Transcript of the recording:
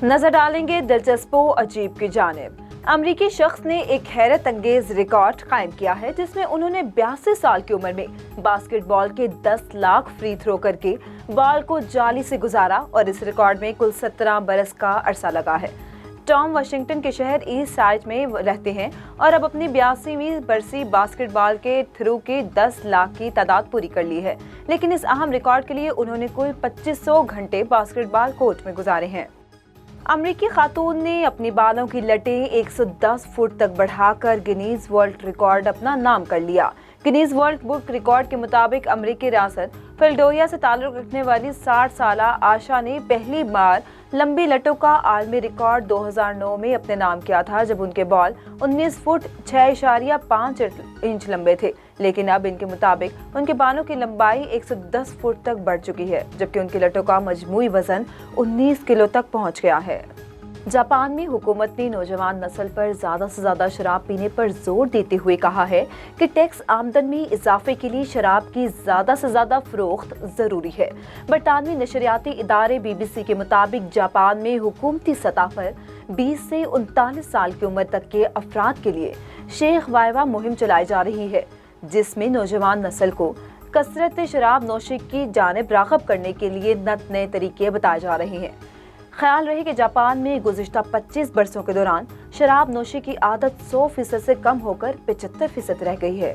नजर डालेंगे दिलचस्प अजीब की जानिब। अमरीकी शख्स ने एक हैरत अंगेज रिकॉर्ड कायम किया है, जिसमें उन्होंने 82 साल की उम्र में बास्केटबॉल के 10 लाख फ्री थ्रो करके बॉल को जाली से गुजारा और इस रिकॉर्ड में कुल 17 बरस का अरसा लगा है। टॉम वाशिंगटन के शहर ईस्ट साइड में रहते हैं और अब अपनी 82वीं बरसी बास्केटबॉल के थ्रू के 10 लाख की तादाद पूरी कर ली है, लेकिन इस अहम रिकॉर्ड के लिए उन्होंने कुल 2500 घंटे बास्केटबॉल कोर्ट में गुजारे हैं। अमरीकी खातून ने अपनी बालों की लटें 110 फुट तक बढ़ाकर गिनीज वर्ल्ड रिकॉर्ड अपना नाम कर लिया। गिनीज वर्ल्ड बुक रिकॉर्ड के मुताबिक अमरीकी रियासत फिलाडेल्फिया से ताल्लुक रखने वाली 60 साला आशा ने पहली बार लंबी लटों का आलमी रिकॉर्ड 2009 में अपने नाम किया था, जब उनके बॉल 19 फुट 6.5 इंच लंबे थे। लेकिन अब इनके मुताबिक उनके बालों की लंबाई 110 फुट तक बढ़ चुकी है, जबकि उनकी लटों का मजमूई वजन 19 किलो तक पहुंच गया है। जापान में हुकूमत ने नौजवान नस्ल पर ज्यादा से ज्यादा शराब पीने पर जोर देते हुए कहा है कि टैक्स आमदन में इजाफे के लिए शराब की ज्यादा से ज्यादा फरोख्त जरूरी है। बरतानवी नशरियाती इदारे BBC के मुताबिक जापान में हुकूमती सतह पर 20 से 39 साल की उम्र तक के अफराद के लिए शेख वाइवा मुहिम चलाई जा रही है, जिसमें नौजवान नस्ल को कसरत शराब नोशी की जानिब राग़िब करने के लिए नए तरीके बताए जा रहे हैं। ख्याल रहे कि जापान में गुज़िश्ता 25 बरसों के दौरान शराब नोशी की आदत 100% से कम होकर 75% रह गई है।